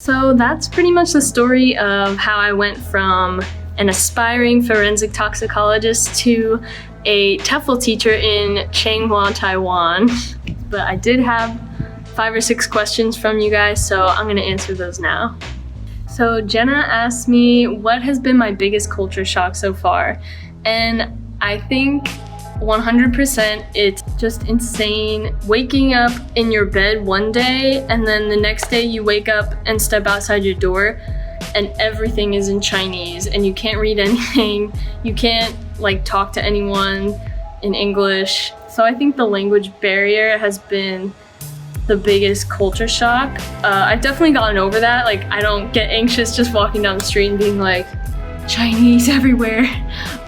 So that's pretty much the story of how I went from an aspiring forensic toxicologist to a TEFL teacher in Changhua, Taiwan. But I did have 5 or 6 questions from you guys, so I'm gonna answer those now. So Jenna asked me, what has been my biggest culture shock so far? And I think 100% it's just insane waking up in your bed one day and then the next day you wake up and step outside your door and everything is in Chinese and you can't read anything. You can't like talk to anyone in English. So I think the language barrier has been the biggest culture shock. I've definitely gotten over that. Like, I don't get anxious just walking down the street and being like, Chinese everywhere.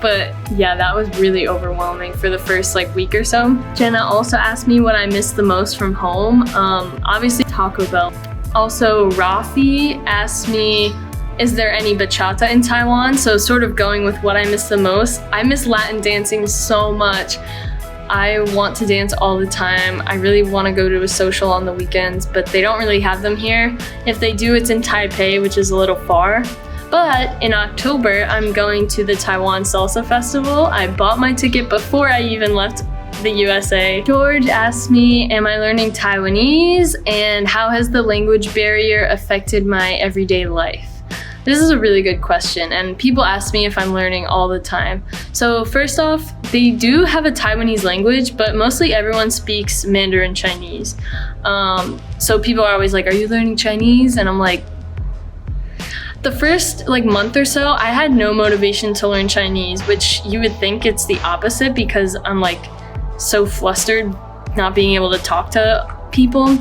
But yeah, that was really overwhelming for the first like week or so. Jenna also asked me what I miss the most from home. Obviously Taco Bell. Also Rafi asked me, is there any bachata in Taiwan? So sort of going with what I miss the most. I miss Latin dancing so much. I want to dance all the time. I really want to go to a social on the weekends, but they don't really have them here. If they do, it's in Taipei, which is a little far. But in October, I'm going to the Taiwan Salsa Festival. I bought my ticket before I even left the USA. George asked me, am I learning Taiwanese? And how has the language barrier affected my everyday life? This is a really good question, and people ask me if I'm learning all the time. So first off, they do have a Taiwanese language, but mostly everyone speaks Mandarin Chinese. So people are always like, are you learning Chinese? And I'm like, the first like month or so, I had no motivation to learn Chinese, which you would think it's the opposite because I'm like so flustered not being able to talk to people.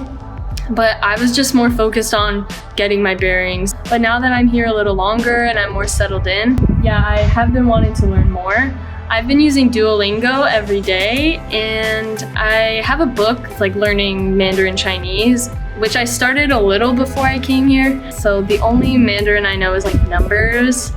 But I was just more focused on getting my bearings. But now that I'm here a little longer and I'm more settled in, yeah, I have been wanting to learn more. I've been using Duolingo every day, and I have a book like learning Mandarin Chinese, which I started a little before I came here. So the only Mandarin I know is like numbers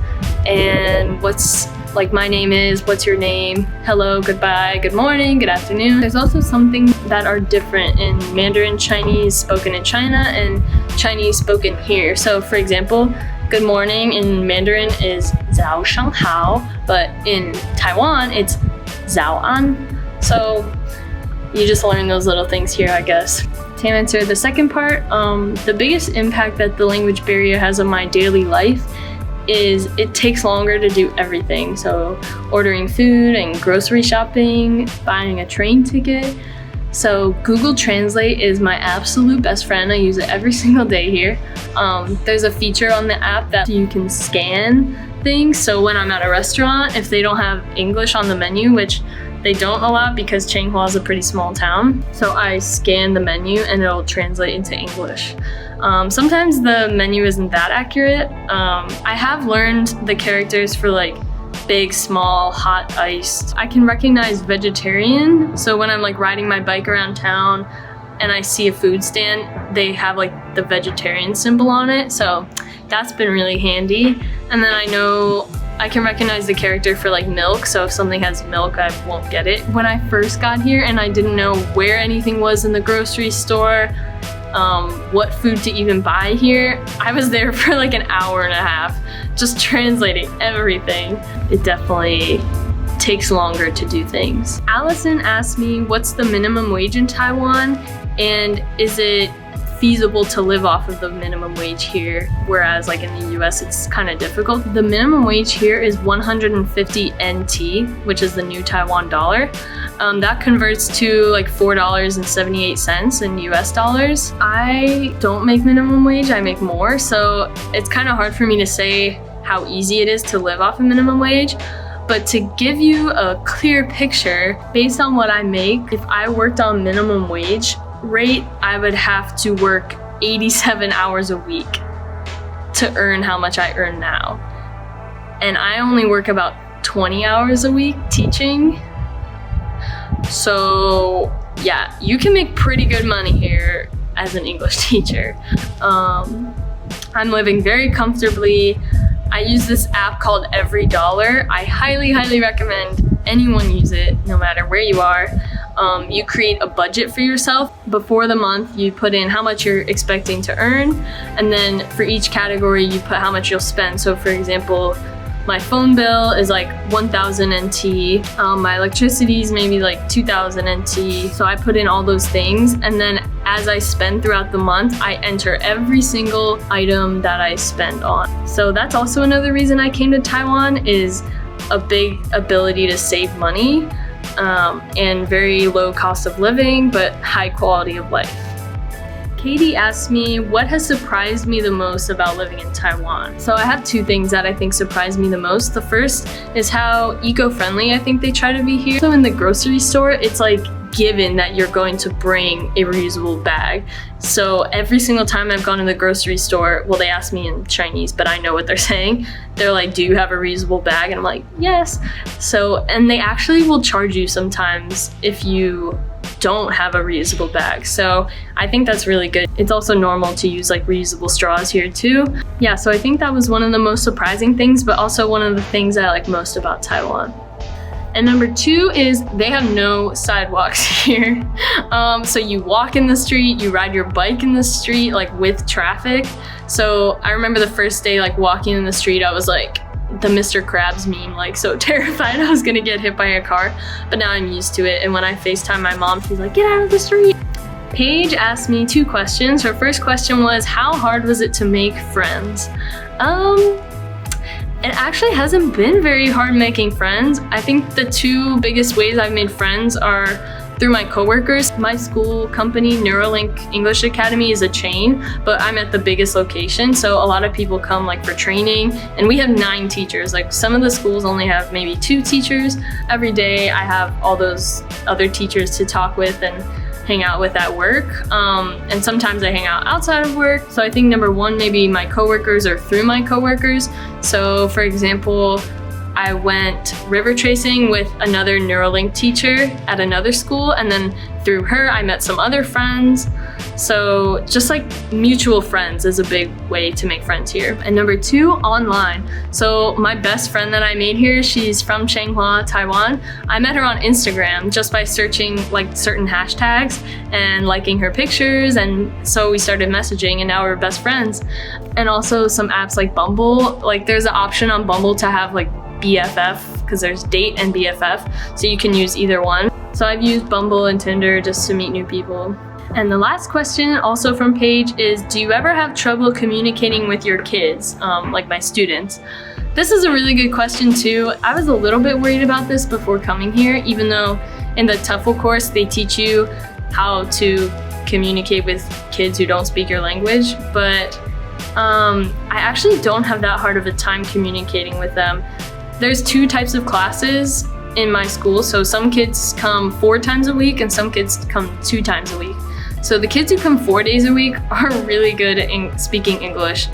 and what's like my name is, what's your name, hello, goodbye, good morning, good afternoon. There's also some things that are different in Mandarin Chinese spoken in China and Chinese spoken here. So for example, good morning in Mandarin is Zao Shang Hao, but in Taiwan it's Zao An. So you just learn those little things here, I guess. To answer the second part, the biggest impact that the language barrier has on my daily life is it takes longer to do everything. So ordering food and grocery shopping, buying a train ticket. So Google Translate is my absolute best friend. I use it every single day here. There's a feature on the app that you can scan things. So when I'm at a restaurant, if they don't have English on the menu, which they don't a lot because Changhua is a pretty small town, so I scan the menu and it'll translate into English. Sometimes the menu isn't that accurate. I have learned the characters for like big, small, hot, iced. I can recognize vegetarian, so when I'm like riding my bike around town and I see a food stand, they have like the vegetarian symbol on it, so that's been really handy. And then I can recognize the character for like milk, so if something has milk, I won't get it. When I first got here and I didn't know where anything was in the grocery store, what food to even buy here, I was there for like an hour and a half just translating everything. It definitely takes longer to do things. Allison asked me, what's the minimum wage in Taiwan, and is it feasible to live off of the minimum wage here, whereas like in the US it's kind of difficult. The minimum wage here is 150 NT, which is the new Taiwan dollar. That converts to like $4.78 in US dollars. I don't make minimum wage, I make more, so it's kind of hard for me to say how easy it is to live off of minimum wage. But to give you a clear picture, based on what I make, if I worked on minimum wage rate, I would have to work 87 hours a week to earn how much I earn now. And I only work about 20 hours a week teaching. So yeah, you can make pretty good money here as an English teacher. I'm living very comfortably. I use this app called Every Dollar. I highly, highly recommend anyone use it, no matter where you are. you create a budget for yourself. Before the month, you put in how much you're expecting to earn, and then for each category, you put how much you'll spend. So for example, my phone bill is like 1,000 NT, my electricity is maybe like 2,000 NT. So I put in all those things, and then as I spend throughout the month, I enter every single item that I spend on. So that's also another reason I came to Taiwan, is a big ability to save money, and very low cost of living, but high quality of life. Katie asked me, what has surprised me the most about living in Taiwan? So I have two things that I think surprised me the most. The first is how eco-friendly I think they try to be here. So in the grocery store, it's like given that you're going to bring a reusable bag. So every single time I've gone to the grocery store, well, they ask me in Chinese, but I know what they're saying. They're like, do you have a reusable bag? And I'm like, yes. So, and they actually will charge you sometimes if you don't have a reusable bag. So I think that's really good. It's also normal to use like reusable straws here too. Yeah, so I think that was one of the most surprising things, but also one of the things I like most about Taiwan. And number two is they have no sidewalks here. So you walk in the street, you ride your bike in the street, like with traffic. So I remember the first day, like walking in the street, I was like the Mr. Krabs meme, like so terrified I was gonna get hit by a car, but now I'm used to it. And when I FaceTime my mom, she's like, get out of the street. Paige asked me two questions. Her first question was, how hard was it to make friends? It actually hasn't been very hard making friends. I think the two biggest ways I've made friends are through my coworkers. My school company, Neuralink English Academy, is a chain, but I'm at the biggest location. So a lot of people come like for training, and we have 9 teachers. Like some of the schools only have maybe 2 teachers. Every day I have all those other teachers to talk with and hang out with at work. And sometimes I hang out outside of work. So I think number one, maybe my coworkers or through my coworkers. So for example, I went river tracing with another Neuralink teacher at another school, and then through her I met some other friends. So just like mutual friends is a big way to make friends here. And number two, online. So my best friend that I made here, she's from Changhua, Taiwan. I met her on Instagram just by searching like certain hashtags and liking her pictures, and so we started messaging, and now we're best friends. And also some apps like Bumble, like there's an option on Bumble to have like BFF, because there's date and BFF, so you can use either one. So I've used Bumble and Tinder just to meet new people. And the last question, also from Paige, is do you ever have trouble communicating with your kids, like my students? This is a really good question too. I was a little bit worried about this before coming here, even though in the TOEFL course they teach you how to communicate with kids who don't speak your language, but I actually don't have that hard of a time communicating with them. There's 2 types of classes in my school. So some kids come 4 times a week and some kids come 2 times a week. So the kids who come 4 days a week are really good at speaking English.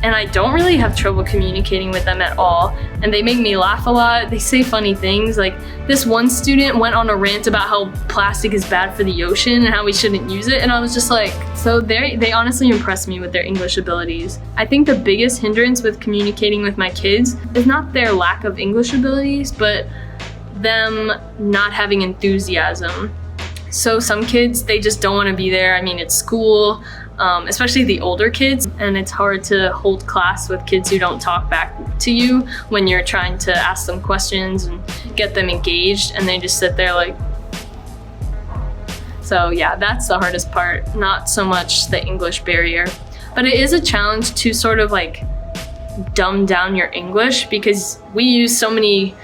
And I don't really have trouble communicating with them at all. And they make me laugh a lot. They say funny things. Like this one student went on a rant about how plastic is bad for the ocean and how we shouldn't use it. And I was just like, so they honestly impressed me with their English abilities. I think the biggest hindrance with communicating with my kids is not their lack of English abilities, but them not having enthusiasm. So some kids, they just don't want to be there. I mean, it's school. Especially the older kids, and it's hard to hold class with kids who don't talk back to you when you're trying to ask them questions and get them engaged, and they just sit there like. So yeah, that's the hardest part, not so much the English barrier. But it is a challenge to sort of like dumb down your English, because we use so many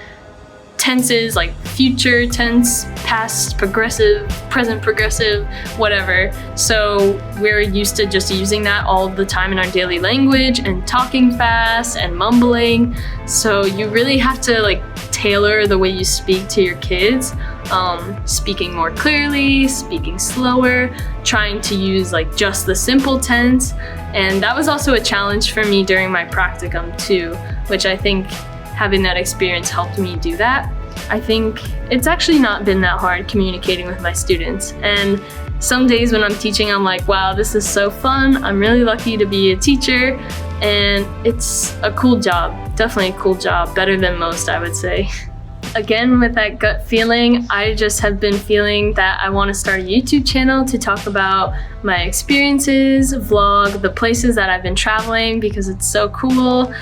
tenses like future tense, past progressive, present progressive, whatever. So we're used to just using that all the time in our daily language and talking fast and mumbling. So you really have to like tailor the way you speak to your kids, speaking more clearly, speaking slower, trying to use like just the simple tense. And that was also a challenge for me during my practicum too, which I think having that experience helped me do that. I think it's actually not been that hard communicating with my students. And some days when I'm teaching, I'm like, wow, this is so fun. I'm really lucky to be a teacher. And it's a cool job, definitely a cool job, better than most, I would say. Again, with that gut feeling, I just have been feeling that I want to start a YouTube channel to talk about my experiences, vlog the places that I've been traveling because it's so cool.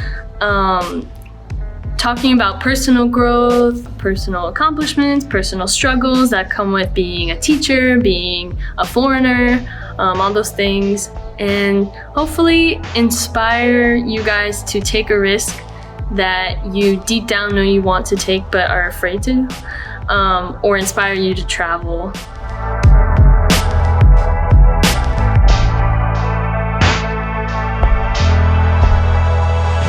Talking about personal growth, personal accomplishments, personal struggles that come with being a teacher, being a foreigner, all those things, and hopefully inspire you guys to take a risk that you deep down know you want to take but are afraid to, or inspire you to travel.